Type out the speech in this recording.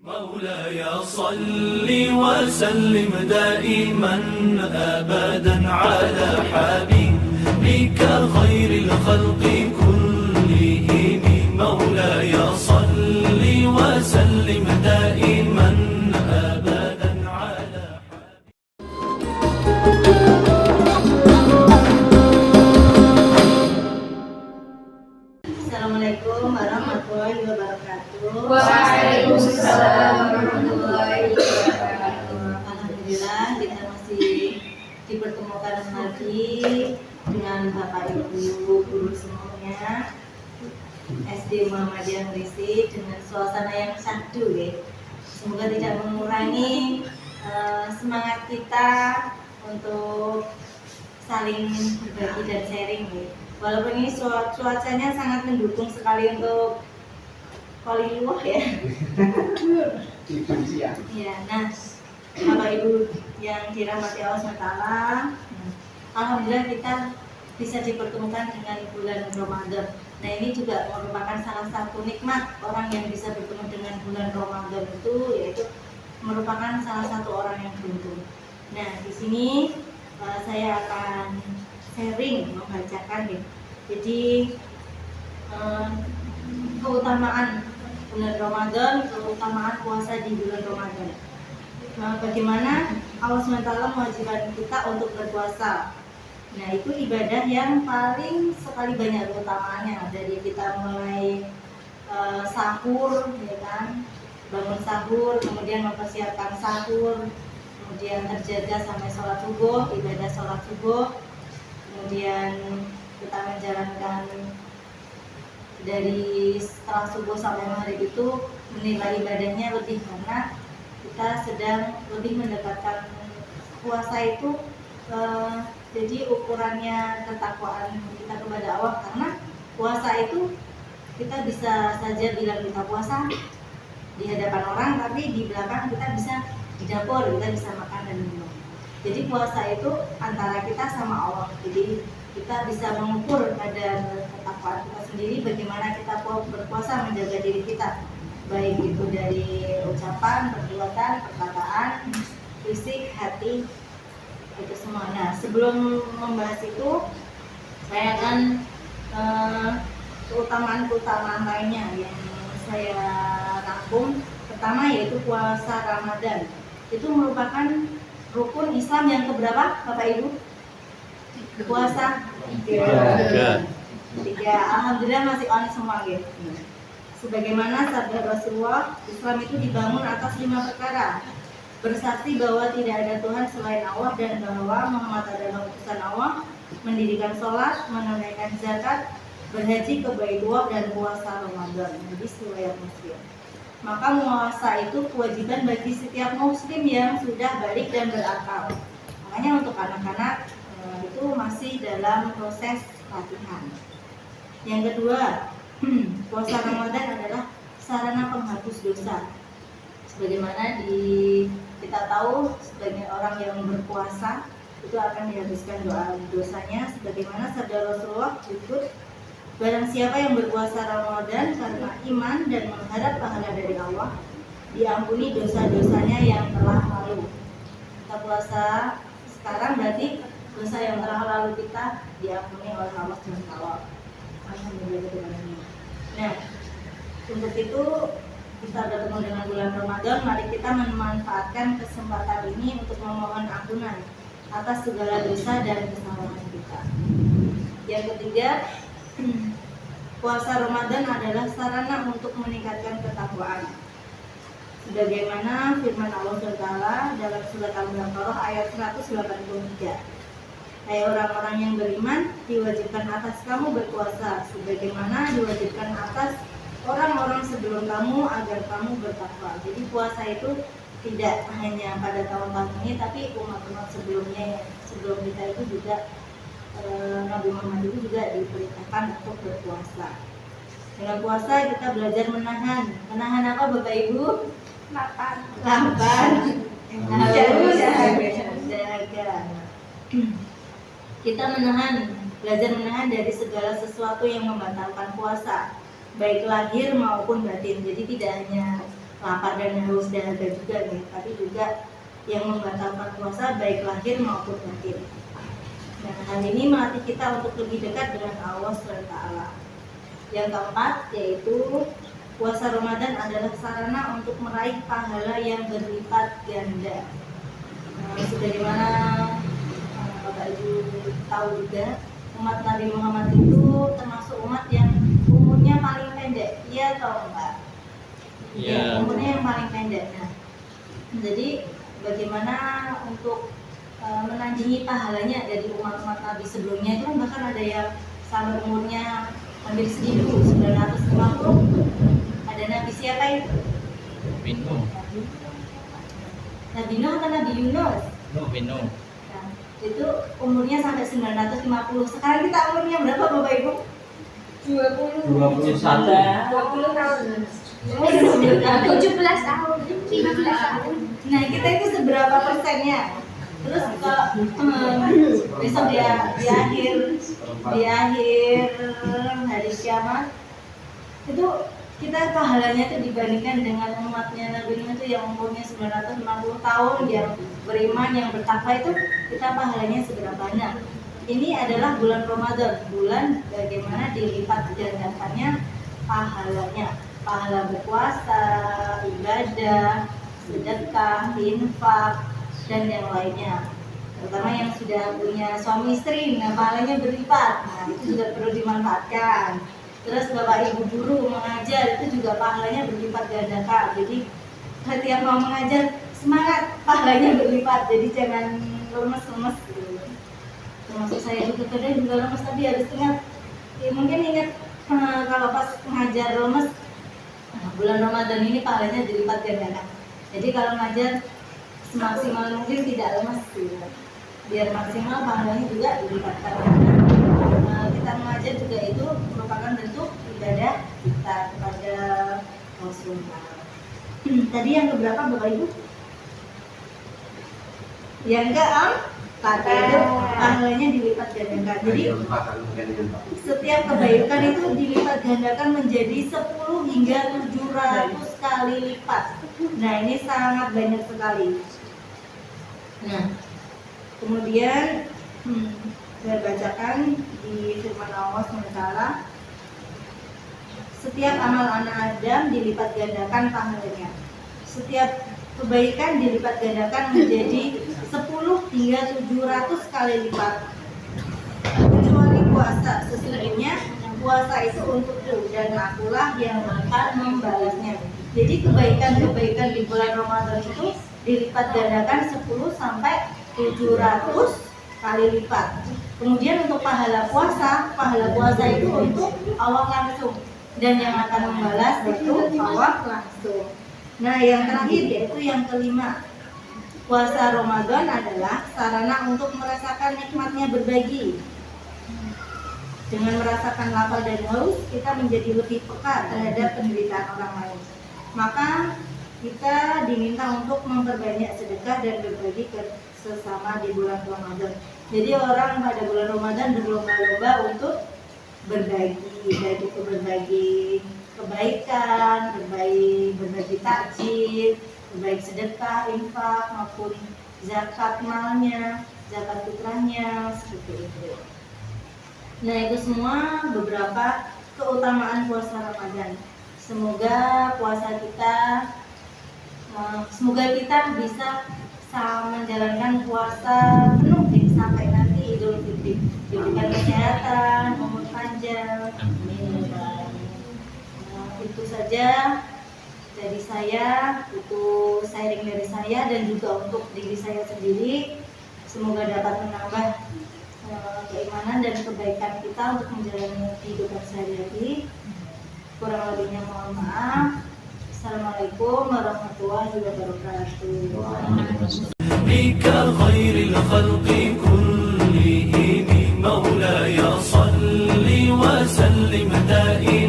مولاي صل وسلم دائما أبدا على حبيبك خير الخلق كلهم مولاي صل وسلم دائما أبدا على Assalamualaikum warahmatullahi wabarakatuh. Waalaikumsalam warahmatullahi wabarakatuh. Alhamdulillah kita masih dipertemukan lagi dengan Bapak Ibu guru semuanya SD Muhammadiyah Gresik dengan suasana yang syahdu ya. Semoga tidak mengurangi semangat kita untuk saling berbagi dan sharing ya. Walaupun ini cuacanya sangat mendukung sekali untuk poliluh ya. Ya, nah Bapak Ibu yang dirahmati Allah SWT, alhamdulillah kita bisa dipertemukan dengan bulan Ramadan. Nah ini juga merupakan salah satu nikmat orang yang bisa bertemu dengan bulan Ramadan itu, yaitu merupakan salah satu orang yang beruntung. Nah di sini saya akan sharing membacakan ya. Jadi keutamaan bulan Ramadan, keutamaan puasa di bulan Ramadan. Bagaimana Allah SWT mewajibkan kita untuk berpuasa. Nah itu ibadah yang paling sekali banyak keutamaannya. Dari kita mulai sahur, ya kan, bangun sahur, kemudian mempersiapkan sahur, kemudian terjaga sampai sholat subuh, ibadah sholat subuh, kemudian kita menjalankan dari setelah subuh sampai maghrib itu menilai ibadahnya lebih, karena kita sedang lebih mendekatkan puasa itu jadi ukurannya ketakwaan kita kepada Allah, karena puasa itu kita bisa saja bilang kita puasa di hadapan orang, tapi di belakang kita bisa di dapur, kita bisa makan dan minum. Jadi puasa itu antara kita sama Allah. Jadi kita bisa mengukur kadar ketakwaan kita sendiri, bagaimana kita berpuasa menjaga diri kita, baik itu dari ucapan, perbuatan, perkataan, fisik, hati, itu semua. Nah sebelum membahas itu, saya akan keutamaan-keutamaan lainnya yang saya rangkum. Pertama yaitu puasa Ramadan. Itu merupakan rukun Islam yang keberapa, Bapak Ibu? Puasa tiga. Alhamdulillah masih on semua gitu. Sebagaimana sabda Rasulullah, Islam itu dibangun atas 5 perkara: bersaksi bahwa tidak ada Tuhan selain Allah dan bahwa Muhammad adalah utusan Allah, mendirikan sholat, menunaikan zakat, berhaji ke Baitullah, dan puasa Ramadan. Jadi riwayat Muslim. Maka puasa itu kewajiban bagi setiap muslim yang sudah balik dan berakal. Makanya untuk anak-anak itu masih dalam proses latihan. Yang kedua, puasa Ramadan adalah sarana penghapus dosa. Sebagaimana kita tahu, sebagai orang yang berpuasa itu akan dihabiskan dosanya, sebagaimana sabda Rasulullah berikut: barang siapa yang berpuasa Ramadan karena iman dan mengharap pahala dari Allah, diampuni dosa-dosanya yang telah lalu. Kita puasa sekarang berarti dosa yang telah lalu kita diampuni oleh Allah SWT. Alhamdulillah. Nah, untuk itu kita bertemu dengan bulan Ramadan, mari kita memanfaatkan kesempatan ini untuk memohon ampunan atas segala dosa dan kesalahan kita. Yang ketiga, puasa Ramadan adalah sarana untuk meningkatkan ketakwaan. Sebagaimana firman Allah SWT dalam surat Al-Baqarah ayat 183. Hai orang-orang yang beriman, diwajibkan atas kamu berpuasa sebagaimana diwajibkan atas orang-orang sebelum kamu agar kamu bertakwa. Jadi puasa itu tidak hanya pada tahun-tahun ini, tapi umat-umat sebelumnya, sebelum kita itu juga Nabi Muhammad itu juga diperintahkan untuk berpuasa. Dengan puasa kita belajar menahan. Menahan apa Bapak Ibu? Lapar. Dahaga. Kita belajar menahan dari segala sesuatu yang membatalkan puasa, baik lahir maupun batin. Jadi tidak hanya lapar dan haus dahaga juga nih, tapi juga yang membatalkan puasa baik lahir maupun batin. Nah, hal ini melatih kita untuk lebih dekat dengan Allah SWT. Yang keempat yaitu puasa Ramadan adalah sarana untuk meraih pahala yang berlipat ganda. Sebagaimana Bapak Ibu tahu juga, umat Nabi Muhammad itu termasuk umat yang umurnya paling pendek, iya atau enggak? Iya. Umurnya yang paling pendek. Nah, jadi bagaimana untuk menandingi pahalanya dari umat-umat Nabi sebelumnya itu bahkan ada yang sampai umurnya hampir 1950. Ada Nabi siapa itu? Bino. Nabi Nuh atau Nabi Yunus? Bino. Nah, itu umurnya sampai 950. Sekarang kita umurnya berapa Bapak Ibu? 21 tahun. 20 tahun. 17 tahun. 15 tahun. Nah, kita itu seberapa persennya? Terus kalau besok di akhir hari kiamat itu kita pahalanya itu dibandingkan dengan umatnya Nabi Nuh itu yang umurnya 950 tahun, yang beriman, yang bertakwa, itu kita pahalanya seberapa banyak. Ini adalah bulan Ramadan, bulan bagaimana dilipat gandakannya pahalanya, pahala berpuasa, ibadah, sedekah, infak, dan yang lainnya. Terutama yang sudah punya suami istri, nah pahalanya berlipat, nah itu juga perlu dimanfaatkan. Terus Bapak Ibu guru mengajar itu juga pahalanya berlipat gandakan. Jadi setiap mau mengajar semangat, pahalanya berlipat. Jadi jangan lemes-lemes gitu. Termasuk saya juga kadang juga lemes, tapi harus ingat. Ya, mungkin ingat kalau pas mengajar lemes, bulan Ramadan ini pahalanya dilipat gandakan. Jadi kalau mengajar semaksimal mungkin tidak lemes gitu. Biar maksimal pahalanya juga dilipat gandakan. Kita mengajar juga itu merupakan bentuk ibadah kita kepada Rasulullah. Tadi yang keberapa Bapak Ibu? Yang keempat itu pahalanya dilipat gandakan. Jadi setiap kebaikan itu dilipat gandakan menjadi 10 hingga 700 kali lipat. Nah, ini sangat banyak sekali. Nah, kemudian saya bacakan di firman Allah SWT, setiap amal anak Adam dilipat gandakan pahalanya. Setiap kebaikan dilipat gandakan menjadi 10 hingga 700 kali lipat. Kecuali puasa, sesungguhnya puasa itu untukku dan akulah yang akan membalasnya. Jadi kebaikan-kebaikan di bulan Ramadan itu dilipat gandakan 10 sampai 700 kali lipat. Kemudian untuk pahala puasa itu untuk Allah langsung, dan yang akan membalas itu Allah langsung. Nah, yang terakhir yaitu yang kelima, puasa Ramadan adalah sarana untuk merasakan nikmatnya berbagi. Dengan merasakan lapar dan haus, kita menjadi lebih peka terhadap penderitaan orang lain. Maka kita diminta untuk memperbanyak sedekah dan berbagi ke sesama di bulan Ramadan. Jadi orang pada bulan Ramadan berlomba-lomba untuk berbagi, baik itu berbagi kebaikan, berbagi takjil, berbagi sedekah, infak maupun zakat malnya, zakat fitrahnya, seperti itu. Nah, itu semua beberapa keutamaan puasa Ramadan. Semoga kita bisa menjalankan puasa penuh sampai nanti Idul Fitri, diberikan kesehatan, umur panjang. Amin. Itu saja dari saya, itu sharing dari saya dan juga untuk diri saya sendiri. Semoga dapat menambah keimanan dan kebaikan kita untuk menjalani kehidupan sehari-hari. Kurang lebihnya mohon maaf. Assalamualaikum warahmatullahi wabarakatuh. بك خير الخلق كلهم مولاي صل وسلم دائما